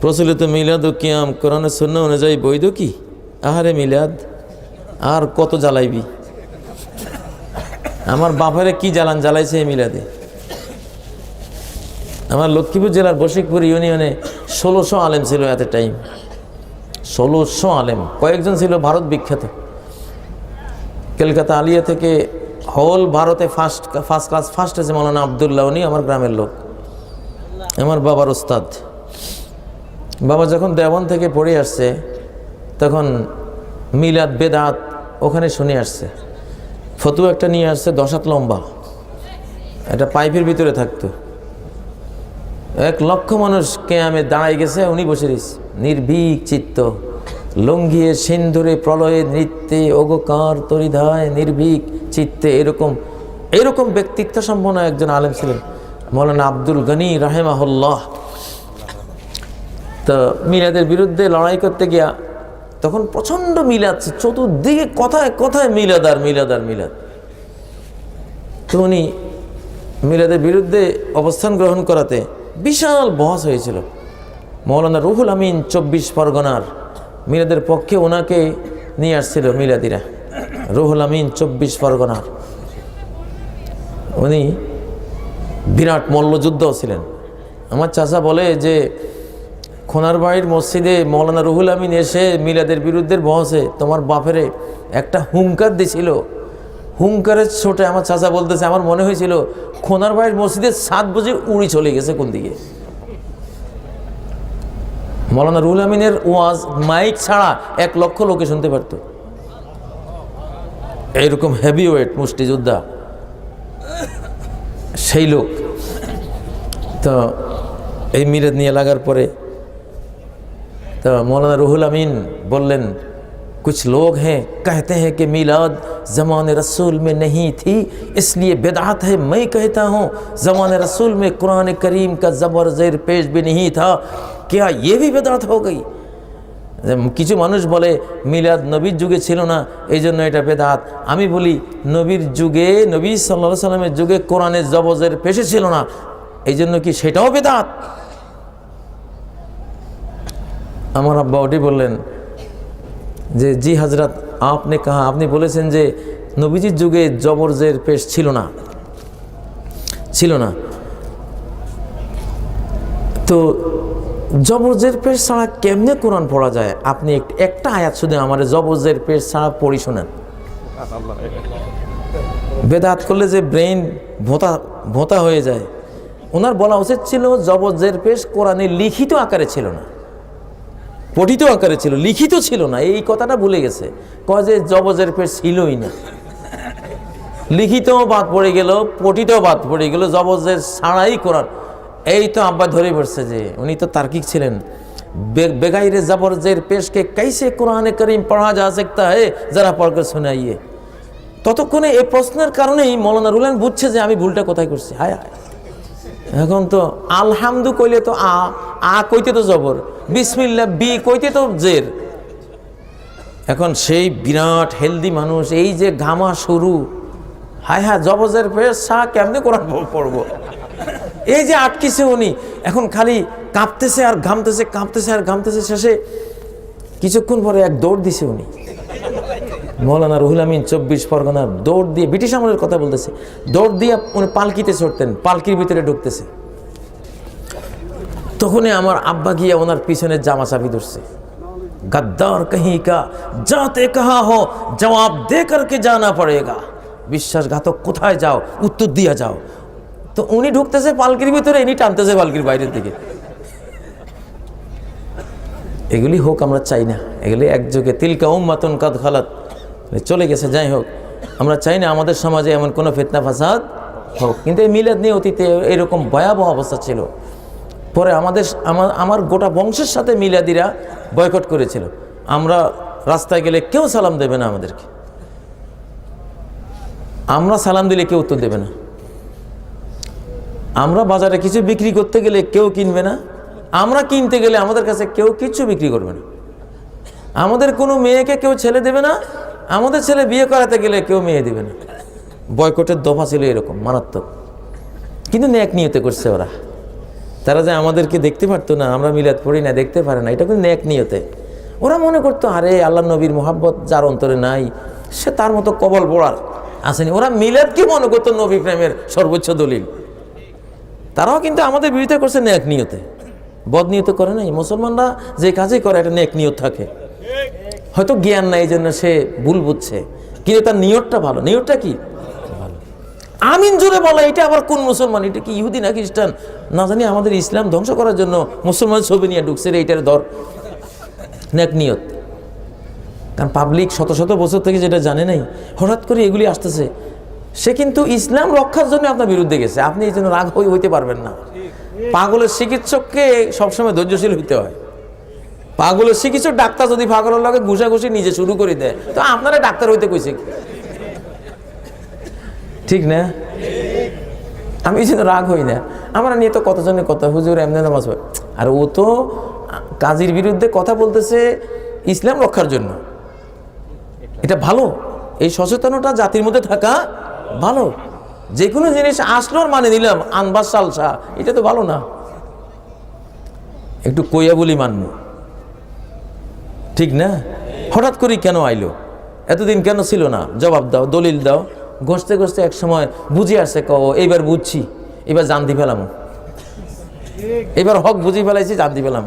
প্রচলিত মিলাদ ও কিয়াম কোরআনের সুন্নাহ অনুযায়ী বৈধ কি? আহারে মিলাদ আর কত জ্বালাইবি? আমার বাপেরে কি জ্বালাইছে এই মিলাদে। আমার লক্ষ্মীপুর জেলার বশিকপুর ইউনিয়নে 1600 আলেম ছিল এত টাইম। 1600 আলেম, কয়েকজন ছিল ভারত বিখ্যাত। কলকাতা আলিয়া থেকে হোল ভারতে ফার্স্ট আছে মৌলানা আবদুল্লাহ, উনি আমার গ্রামের লোক, আমার বাবার ওস্তাদ। বাবা যখন দেওবন্দ থেকে পড়ে আসছে তখন মিলাদ বেদাত ওখানে শুনে আসছে। ফতুয়া একটা নিয়ে আসছে 10 হাত লম্বা, এটা পাইপের ভিতরে থাকতো। 1 লক্ষ মানুষ কিয়ামে দাঁড়াই গেছে, উনি বসে রয়েছে নির্ভীক চিত্ত, লঙ্ঘিয়ে সিন্ধুরে প্রলয়ে নৃত্যে ওগোকার তরিধায় নির্ভীক চিত্তে। এরকম ব্যক্তিত্ব সম্পন্ন একজন আলেম ছিলেন মৌলানা আব্দুল গনি রাহেমাহুল্লাহ। তো মিলাদের বিরুদ্ধে লড়াই করতে গিয়া তখন প্রচণ্ড মিলাদ, চতুর্দিকে কথায় কথায় মিলাদ আর মিলাদ আর মিলাদ। তো উনি মিলাদের বিরুদ্ধে অবস্থান গ্রহণ করাতে বিশাল বহস হয়েছিল। মৌলানা রুহুল আমিন 24 পরগনার মিলাদের পক্ষে ওনাকে নিয়ে আসছিল মিলাদিরা। রুহুল আমিন 24 পরগনার, উনি বিরাট মল্লযুদ্ধও ছিলেন। আমার চাচা বলে যে খোনারবাড়ির মসজিদে মৌলানা রুহুল আমিন এসে মিলাদের বিরুদ্ধে বহসে তোমার বাপেরে একটা হুঙ্কার দিছিল। হুঙ্কারের ছোটে আমার চাচা বলতেছে আমার মনে হয়েছিল খোনারবাড়ির মসজিদে 7 বজে উড়ি চলে গেছে কোন দিকে। মৌলানা রুহুল আমিনের ওয়াজ মাইক ছাড়া 1 লক্ষ লোকে শুনতে পারত। এইরকম হেভি ওয়েট মুষ্টিযোদ্ধা সেই লোক। তো এই মিলাদ নিয়ে লাগার পরে तो मौलाना रूहुल अमीन बोलें कुछ लोग हैं कहते हैं कि मिलाद ज़माने रसूल में नहीं थी, इसलिए बिदअत है। मैं कहता हूँ ज़माने रसूल में कुरान करीम का ज़बर ज़ेर पेश भी नहीं था, क्या ये भी बिदअत हो गई? কিছু মানুষ বলে মিলাদ নবীর যুগে ছিল না এই জন্য এটা বেদাত। আমি বলি নবীর যুগে, নবী সাল্লাল্লাহু আলাইহি সাল্লামের যুগে কোরআনের জবজের পেশে ছিল না এই জন্য কি সেটাও বেদাত? আমার আব্বা ওটি বললেন যে জি হজরত আপনি কাহা, আপনি বলেছেন যে নবীজির যুগে জবরজের পেশ ছিল না। তো জবরজের পেশ ছাড়া কেমনে কোরআন পড়া যায়? আপনি একটা আয়াত শুধু আমার জবরজের পেশ ছাড়া পড়ি শোনেন। বেদাত করলে যে ব্রেইন ভোঁতা হয়ে যায়। ওনার বলা উচিত ছিল জবরজের পেশ কোরআনে লিখিত আকারে ছিল না, পঠিত আকারে ছিল, লিখিত ছিল না। এই কথাটা ভুলে গেছে, কয় যে জবজের পেশ ছিলই না। লিখিতও বাদ পড়ে গেল, পঠিতও বাদ পড়ে গেল, জবজের ছাড়াই কোরআন। এই তো আব্বা ধরে পড়ছে যে উনি তো তার্কিক ছিলেন। বেগাইরে জবরজের পেশকে कैसे कुरान करीम पढ़ा जा सकता है, जरा पढ़कर सुनाइए। ততক্ষণে এই প্রশ্নের কারণেই মৌলানা রুহুল আমিন বুঝছে যে আমি ভুলটা কোথায় করছি। হায় হায়, এখন তো আলহামদু কইলে তো আ কইতে তো জবর, বিসমিল্লাহ বি কইতে তো জের। এখন সেই বিরাট হেলদি মানুষ, এই যে ঘামা শুরু, হায় হায় জবজের পেশ শাহ কেমনে কোরআন পড়বো? এই যে আটকিছে উনি, এখন খালি কাঁপতেছে আর ঘামতেছে, কাঁপতেছে আর ঘামতেছে। শেষে কিছুক্ষণ পরে এক দৌড় দিছে উনি, মৌলানা রুহুল আমিন 24 পরগনার দৌড় দিয়ে, ব্রিটিশ আমলের কথা বলতেছে, দৌড় দিয়ে উনি পালকিতে চড়তেন, পালকির ভিতরে ঢুকতেছে। তখনই আমার আব্বা গিয়ে ওনার পিছনের জামা চাবি ধরছে। গদ্দার কहीं का जाते कहाँ हो जवाब दे करके जाना पड़ेगा। বিশ্বাসঘাতক কোথায় যাও, উত্তর দিয়া যাও। তো উনি ঢুকতেছে পালকির ভিতরে, ইনি টানতেছে পালকির বাইরের দিকে। এগুলি হোক আমরা চাই না, এগুলি একযোগে তিলকা উম্মাতুন কাদ খালাত চলে গেছে। যাই হোক, আমরা চাই না আমাদের সমাজে এমন কোনো ফিতনা ফাসাদ হোক। কিন্তু এই মিলাদ নিয়ে অতীতে এরকম ভয়াবহ অবস্থা ছিল। পরে আমার গোটা বংশের সাথে মিলাদিরা বয়কট করেছিল। আমরা রাস্তায় গেলে কেউ সালাম দেবে না আমাদেরকে, আমরা সালাম দিলে কেউ উত্তর দেবে না। আমরা বাজারে কিছু বিক্রি করতে গেলে কেউ কিনবে না, আমরা কিনতে গেলে আমাদের কাছে কেউ কিছু বিক্রি করবে না। আমাদের কোনো মেয়েকে কেউ ছেলে দেবে না, আমাদের ছেলে বিয়ে করাতে গেলে কেউ মেয়ে দেবে না। বয়কটের দফা ছিল এরকম মারাত্মক, কিন্তু নেক নিয়তে করছে ওরা। তা তারা যে আমাদেরকে দেখতে পারতো না, আমরা মিলাদ পড়ি না, দেখতে পারে না, এটা কিন্তু নেক নিয়তে। ওরা মনে করতো আরে আল্লাহ নবীর মোহাব্বত যার অন্তরে নাই সে তার মতো কবল পড়ার আসেনি। ওরা মিলাদকে মনে করতো নবী প্রেমের সর্বোচ্চ দলিল। তারাও কিন্তু আমাদের বিরোধিতা করছে নেক নিয়তে, বদ নিয়তে করে নাই। মুসলমানরা যে কাজই করে একটা নেক নিয়ত থাকে, হয়তো জ্ঞান নাই এই জন্য সে ভুল বুঝছে, কিন্তু তার নিয়তটা ভালো। নিয়তটা কি ভালো। আমিন জোরে বলা, এটা আবার কোন মুসলমান? এটা কি ইহুদি না খ্রিস্টান না জানি, আমাদের ইসলাম ধ্বংস করার জন্য মুসলমান ছবি নিয়ে ঢুকছে রে, এইটার ধর নেক নিয়ত। কারণ পাবলিক শত শত বছর থেকে যেটা জানে নাই, হঠাৎ করে এগুলি আসতেছে। সে কিন্তু ইসলাম রক্ষার জন্য আপনার বিরুদ্ধে গেছে, আপনি এই জন্য রাগ হইতে পারবেন না। পাগলের চিকিৎসককে সবসময় ধৈর্যশীল হইতে হয়। পাগলের চিকিৎসক ডাক্তার যদি পাগলের লগে ঘুষাঘুষি নিজে শুরু করে দেয়, তো আপনারা ডাক্তার হইতে কইছে, ঠিক না? আমি এই জন্য রাগ হই না। আমরা নিয়ে তো কতজনের কথা, হুজুর এমনি নামাজ পড়ে, আর ও তো কাজীর বিরুদ্ধে কথা বলতেছে ইসলাম রক্ষার জন্য। এটা ভালো, এই সচেতনতা জাতির মধ্যে থাকা ভালো। যে কোনো জিনিস আসলো মানে নিলাম আনবাস সালসা, এটা তো ভালো না। একটু কইয়া বলি মানব, ঠিক না? হঠাৎ করে কেন আইলো, এতদিন কেন ছিল না? জবাব দাও, দলিল দাও। ঘষতে ঘষতে এক সময় বুঝে আসছে, কও এইবার বুঝছি, এবার জানতে পেলাম, এবার হক বুঝি ফেলাইছি, জানতে পেলাম।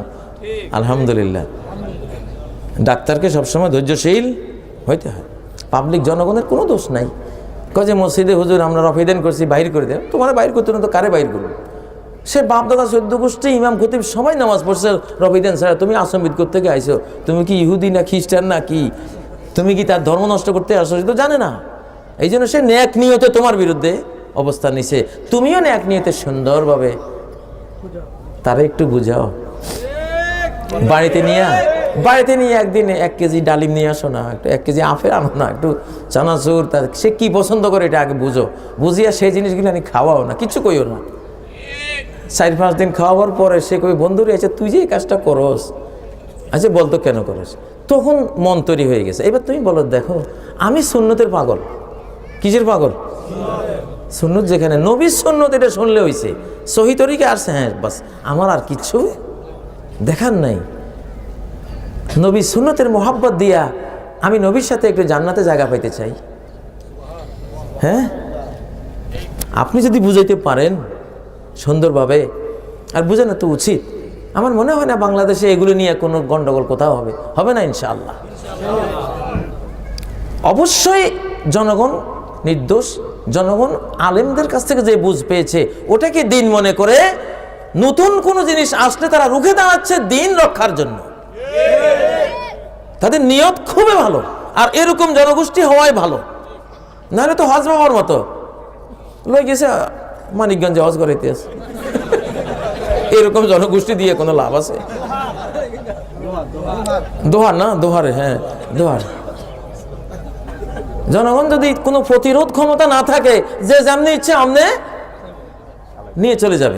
আলহামদুলিল্লাহ। ডাক্তারকে সবসময় ধৈর্যশীল হইতে হয়। পাবলিক জনগণের কোনো দোষ নাই। কয় যে মসজিদে হুজুর আমরা রফিদান করছি, বাইর করে দেন। তোমার বাইর করতে না তো কারে বাইর করবো? সে বাপ দাদা 14 গোষ্ঠী ইমাম খতিব সবাই নামাজ পড়ছে রফিদান ছাড়া। তুমি আসম্বিদ করতে গিয়ে আইসো, তুমি কি ইহুদি না খ্রিস্টান না কি? তুমি কি তার ধর্ম নষ্ট করতে আসো? সে তো জানে না। এই জন্য সে ন্যাক নিয়তে তোমার বিরুদ্ধে অবস্থান নিছে। তুমিও ন্যাক নিয়তে সুন্দরভাবে তারা একটু বুঝাও। বাড়িতে নিয়ে একদিন 1 কেজি ডালিম নিয়ে আসো না, একটু 1 কেজি আপেল আনো না, একটু চানাচুর। সে কি পছন্দ করে এটা আগে বুঝিয়া সেই জিনিসগুলো আমি খাওয়াও না, কিছু কইও না। 4-5 দিন খাওয়াবার পরে সে কই বন্ধুরে আছে, তুই যে এই কাজটা করস, আচ্ছা বলতো কেন করস? তখন মন তৈরি হয়ে গেছে। এবার তুমি বলো, দেখো আমি সুন্নতের পাগল। কিসের পাগল? সুন্নত। যেখানে নবীর সুন্নত এটা শুনলে হইছে, সহি তরিকা আসছে, হ্যাঁ বাস, আমার আর কিচ্ছু দেখার নাই। নবী সুন্নতের মোহাব্বত দিয়া আমি নবীর সাথে একটু জান্নাতে জায়গা পাইতে চাই। হ্যাঁ, আপনি যদি বুঝাইতে পারেন সুন্দরভাবে, আর বুঝানো তো উচিত। আমার মনে হয় না বাংলাদেশে এগুলো নিয়ে কোনো গন্ডগোল কোথাও হবে না ইনশাআল্লাহ। অবশ্যই জনগণ নির্দোষ। জনগণ আলেমদের কাছ থেকে যে বুঝ পেয়েছে ওটাকে দিন মনে করে নতুন কোনো জিনিস আসলে তারা রুখে দাঁড়াচ্ছে দিন রক্ষার জন্য। তাদের নিয়ত খুবই ভালো, আর এরকম জনগোষ্ঠী হওয়াই ভালো। নাহলে তো হজ বাবার মতো লই গেছে মানিকগঞ্জে হজ করাইতে আছে, এরকম জনগোষ্ঠী দিয়ে কোনো লাভ আছে? দোহার না, দোহারে, হ্যাঁ দোহার। জনগণ যদি কোনো প্রতিরোধ ক্ষমতা না থাকে, যে যেমনি ইচ্ছে আমনে নিয়ে চলে যাবে।